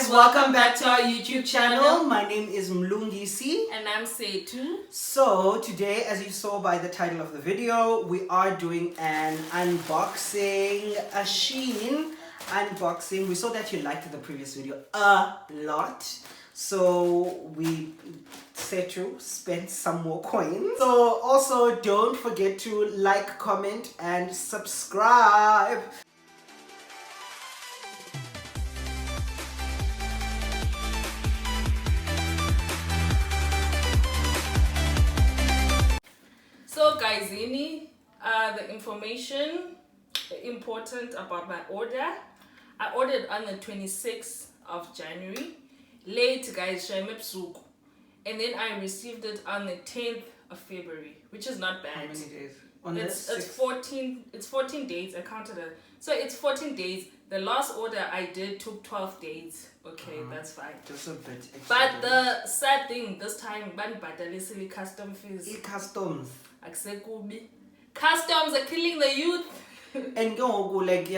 guys, welcome back to our YouTube channel. My name is Mlu Sethu. And I'm Sethu. So today, as you saw by the title of the video, we are doing an unboxing, a SHEIN unboxing. We saw that you liked the previous video a lot. So we said to spend some more coins. So also don't forget to like, comment and subscribe. So guys, the information important about my order. I ordered on the 26th of January. Late guys, and then I received it on the 10th of February, which is not bad. How many days? It's 14 days. I counted it. So it's 14 days. The last order I did took 12 days. Okay, that's fine. Just a bit extra. But the sad thing this time, ban custom fees. Customs. Customs are killing the youth. And go like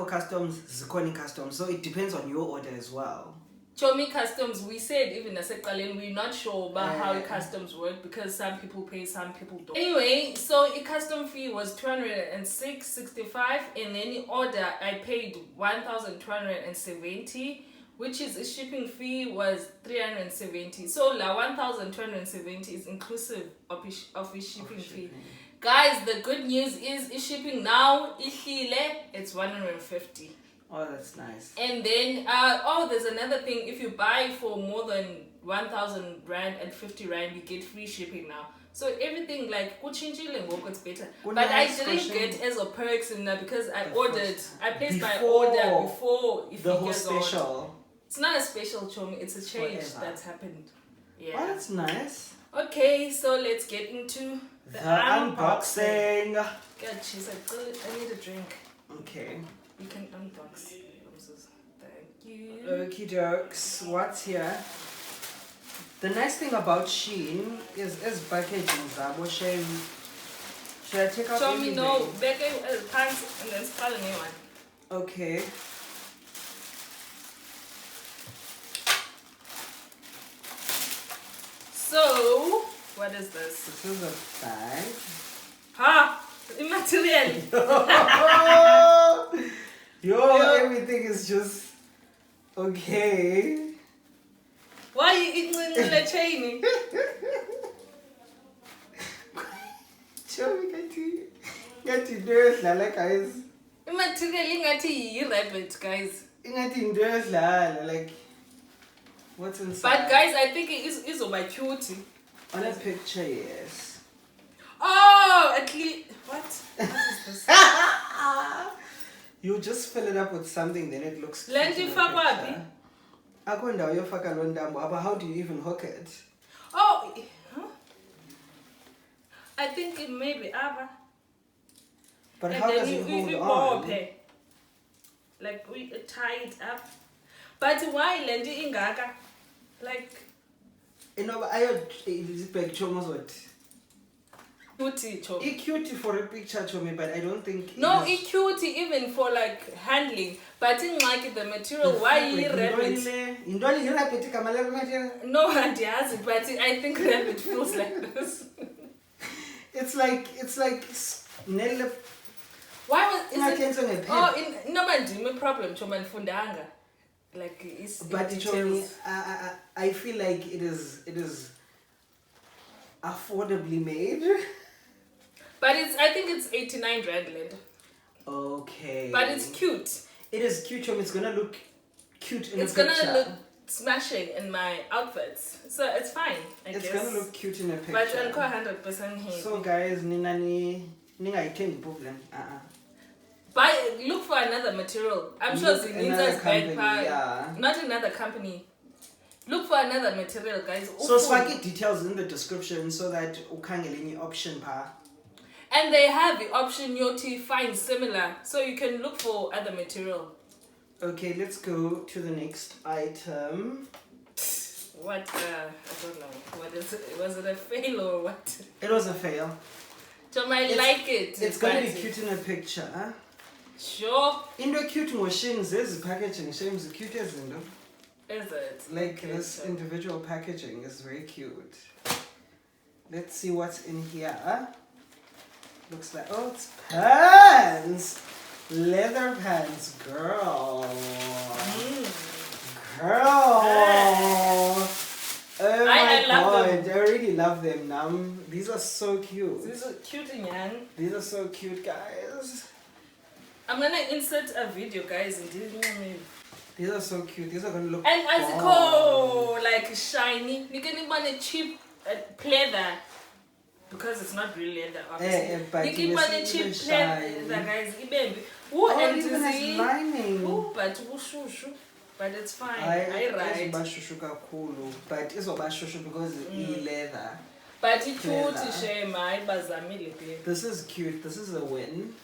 customs, customs. So it depends on your order as well. Chomi customs, we said even as a Kalin, we're not sure about how customs work because some people pay, some people don't. Anyway, so a custom fee was 206.65, and any order I paid 1,270, which is a shipping fee was 370. So la 1,270 is inclusive of a shipping fee. Guys, the good news is shipping now, it's 150. Oh, that's nice. And then, there's another thing. If you buy for more than 1,000 rand and 50 rand, you get free shipping now. So everything like it's better. But I didn't get as a perks in that because I placed my order before the whole special. It's not a special, Chomi. It's a change that's happened. Yeah. Oh, that's nice. Okay, so let's get into the unboxing. God, she said, I need a drink. Okay. You can unbox. Thank you. Okie dokes. What's here? The nice thing about SHEIN is packaging. Should I take out Show me everything? no. Back pants and then spell a new one. Okay. So, what is this? This is a bag. Immaterial. Yo, everything is just okay. Why are you eating in the chain? Show me, get to do it, guys. Immaterial, you rabbit, guys. Like, what's inside? But guys, I think it is on my cutie. On a picture, yes. Oh, at least what is this? You just fill it up with something, then it looks cute. How do you even hook it? Oh, huh? I think it may be Abba. But and how then does it hold on? Like we tie it up. But why Lendi Ingaka? Like, you know, I this picture was what? Cutie, cute for a picture, Chomi, but I don't think. No, it's cute even for like handling. But in like the material, why you rabbit? No, and yes, but I think rabbit feels like this. It's like Why was it? No, but my problem, Choman Fundanga. Like it's. But Chomi, I feel like it is affordably made. But I think it's 89 rand. Okay. But it's cute. It is cute, Chomi. It's gonna look cute in a picture. It's gonna look smashing in my outfits, so it's fine. I guess. It's gonna look cute in a picture. But I'm 100% happy. So guys, problem. Look for another material. I'm sure Zinita's bag pie. Yeah. Not another company. Look for another material, guys. So swag details in the description so that ukangele option pa. And they have the option to find similar, so you can look for other material. Okay, let's go to the next item. What? I don't know. What is it? Was it a fail or what? It was a fail. So I like it. It's gonna be cute in a picture. Huh? Sure. Into cute machines, this packaging seems cute, isn't it? Is it? Like this individual packaging is very cute. Let's see what's in here. Looks like, oh, it's pants! Leather pants, girl. Girl! Oh my god, I really love them now. These are so cute. These are cute, Yan. These are so cute, guys. I'm gonna insert a video, guys. These are so cute. These are gonna look. And as a co, like shiny. You can even a cheap pleather because it's not real leather, obviously. But you can buy a cheap pleather, guys. Oh, and even has lining. Oh, but but it's fine. I right. but it's shushu because it's leather. But it's shame. This is cute. This is a win.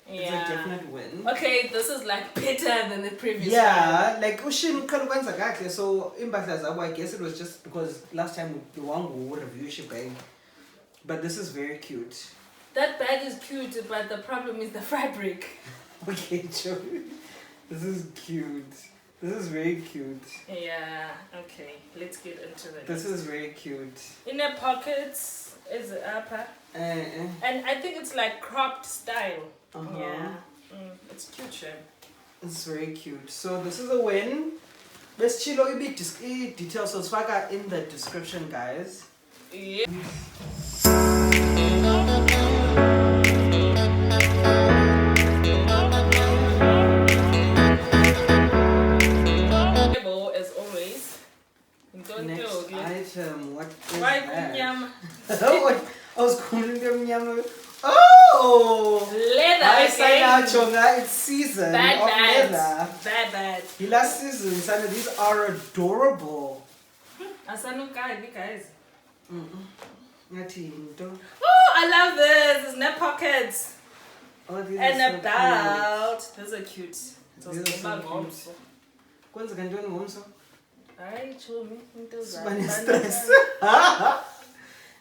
Yeah. It's a definite win. Okay, this is like better than the previous one. Like uSHEIN kwenza kahle, so impahla zabo, I guess it was just because last time the one would review shipping. But this is very cute. That bag is cute, but the problem is the fabric. Okay, Joe. This is cute. This is very cute. Yeah, okay. Let's get into it. This is very cute. Inner pockets is the upper. And I think it's like cropped style. Yeah. It's cute, Shem. It's very cute. So this is a win. Let's chill a bit details. So swagger in the description, guys. Yeah. As always. Next item. What is that? I was calling them oh! Leather. I say now, Chonga, it's season bad, of bad. leather. Bad. The last season, Sana, these are adorable. Guys. Oh, I love this. There's no pockets. Oh, these and are so a belt. These are cute. These are so cute. When's the doing also? Alright, show me.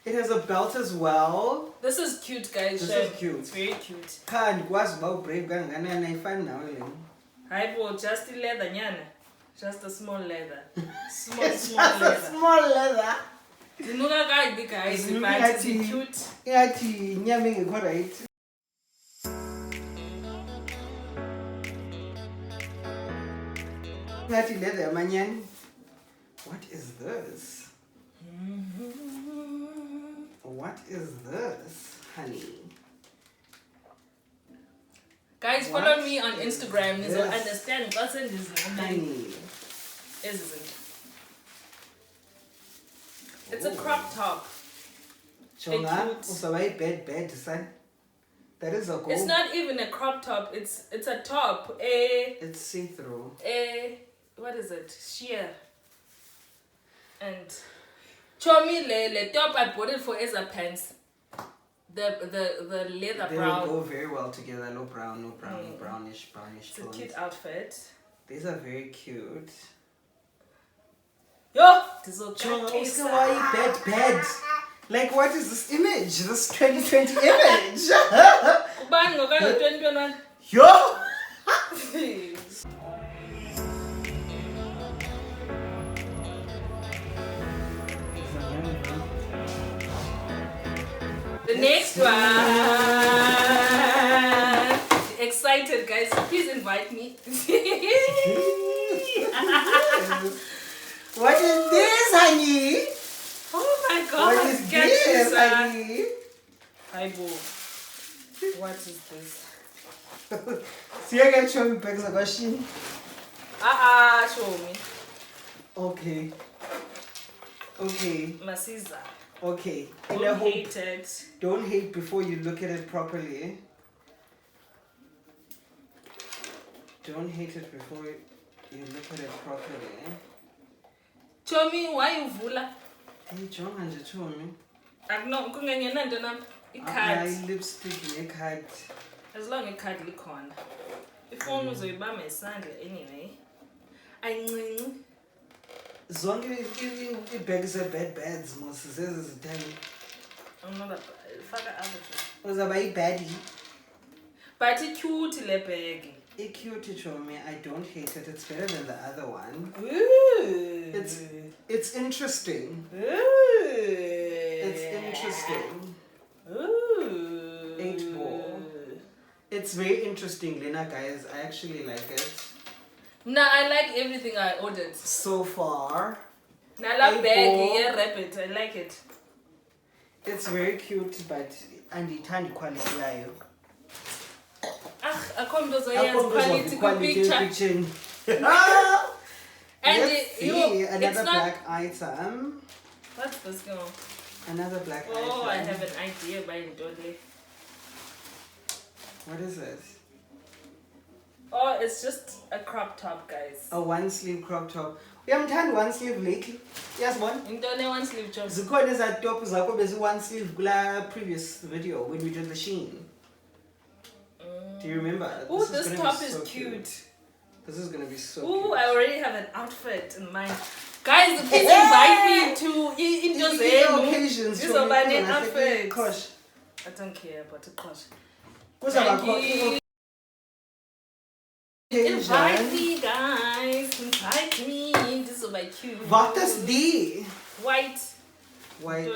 It has a belt as well. This is cute, guys. This is cute. It's very cute. Can't was about brave gang and I find now. Just the leather, nyana. Just a small leather. Small leather. Small leather. Zinuka guys, but it's cute. Yeah, nyaming correct. Leather, manyan. What is this? What is this, honey? Guys, follow me on Instagram. You will understand what's in this honey. It's a crop top. Chonga, bed, son. That is a goal. It's not even a crop top. It's a top. It's see-through. What is it? Sheer. And Chomi le top, I bought it for Eza pants. The leather brown. They will go very well together. No brown, brownish It's tones. a cute outfit. These are very cute. Yo! Bed. Like, what is this image? This 2020 image? Yo! The next one. Excited, guys. Please invite me. What is this, honey? Oh my god. What is this, honey? Hi, Bo. What is this? See, I can show me bags of SHEIN. Show me. Okay. Masiza. Okay. Don't hate it. Don't hate before you look at it properly. Don't hate it before you look at it properly. Chomi, why you vula? Hey, John, and you told me. No, I lipstick in a card. As long as a card likhona. If one was a my sandal anyway. Zonke ibags are beds, most is I'm not a father avatar. Was about baddie. But it's cute le bag. It's cute, Chomi. I don't hate it. It's better than the other one. Ooh. It's interesting. Ooh. It's interesting. Ooh. 8 ball. It's very interesting, Lena, guys. I actually like it. No, I like everything I ordered. So far. Now love bag, yeah, rabbit. I like it. It's very cute, but and the tiny quality yayo. I come to the quality picture. And let's see another not, black item. What's this going? Another black item. Oh, I have an idea by Ndole. What is it? Oh, it's just a crop top, guys. A 1-sleeve crop top. We haven't had 1-sleeve lately. Yes, one. Ndole 1-sleeve job. Zikhona eza top zakho bezi 1-sleeve kula previous video when we did the SHEIN. Do you remember? Oh, this top is so cute. This is gonna be so cute. Cute. I already have an outfit in mind. Guys, please invite me to occasions. This is an outfit. Kosh. I don't care about the kosh. Invite me, guys. Invite me. This is my cute. What is the white? White.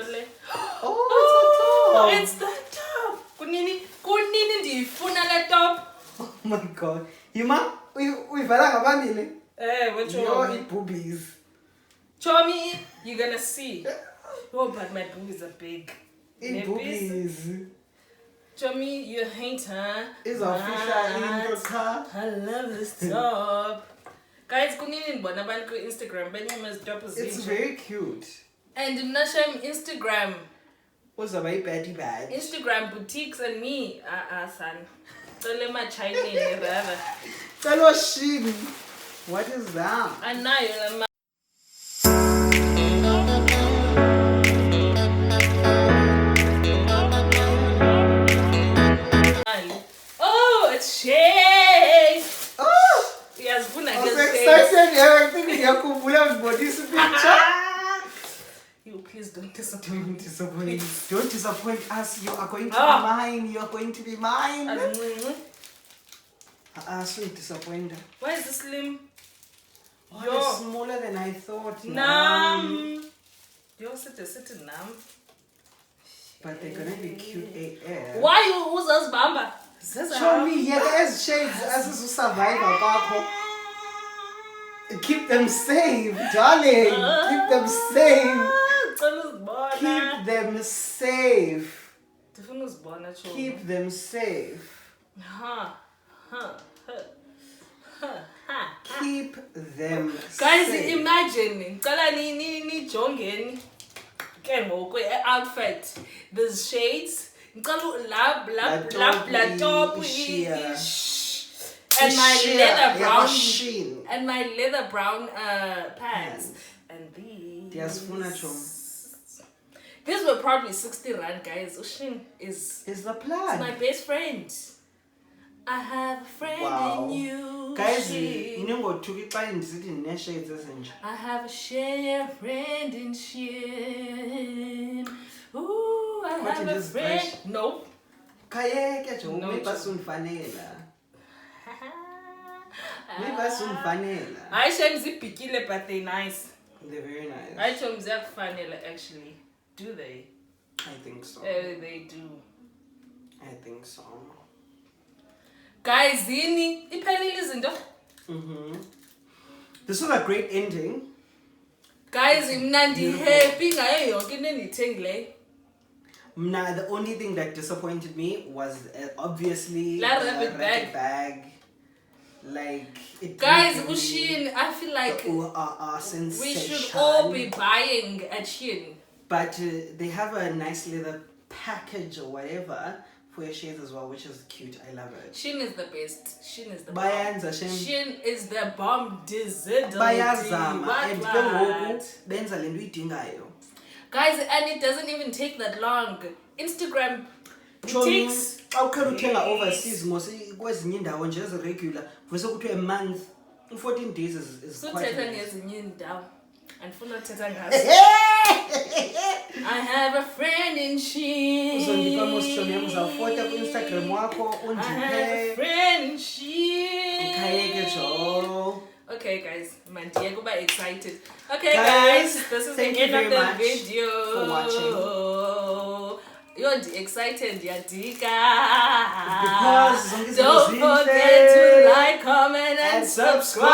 Oh, it's the top. Kunini ndifuna le top. Oh my god. Yima, uyivala ngabambili. Which one? Your boobies. Chomi, you're gonna see. Oh, but my boobies are big. Boobies. Chomi, you hate her. Is official in your car. I love this top. Guys, kunini ndibona abantu ku Instagram benye top is. It's very cute. And Nasham Instagram. What's a very baddie bad? Instagram boutiques and me. Son. Tell my Chinese rather. Tell SHEIN. What is that? I know you're oh, it's SHEIN. Oh! Yes, I'm so excited. I think you're going this picture. You please don't disappoint. Don't disappoint us. You are going to be mine. You are going to be mine. Sweet disappointed. Why is this slim? Oh, it's smaller than I thought. Nam. You're sitting nam. But they're gonna be cute AF. Why you use us bamba? Show me, yeah, there's shades as a survivor. Keep them safe, darling. Keep them safe. Keep them safe. Keep them safe. Keep them guys, safe. imagine. Kala ni jongeni. Outfit. There's shades. La top and my leather brown and my leather brown pants and these were probably 60 rand, guys. uSHEIN is the plan. It's my best friend. I have a friend in you, guys. SHEIN. I have a friend in SHEIN. Ooh, I have a friend. Nope. Maybe I shame zipikile, but they're nice. They're very nice. I shame zipfanele actually. Do they? I think so. They do. I think so. Guys, zini iphelile izinto. This was a great ending. Guys, mna ndi happy ngayo yonke into endiyithengileyo. Nah, the only thing that disappointed me was obviously the rabbit bag. Like it. Guys, uSHEIN, I feel like we should all be buying at SHEIN. But they have a nice leather package or whatever for your shades as well, which is cute. I love it. SHEIN is the best. SHEIN is the bomb. SHEIN is the bomb. Guys, and it doesn't even take that long. Instagram takes overseas regular. A month. 14 days is quite a and I have a friend in SHEIN. Uzondipa mosishomi yami uzawufota ku-Instagram wakho I have a undiphe. friend in SHEIN. Ukhayeke jo. Okay, guys, man, Diego got excited. Okay, Guys, guys, this is the thank you end of very the much video. for watching. You're excited, Yadika. Because don't forget to like, comment, and subscribe.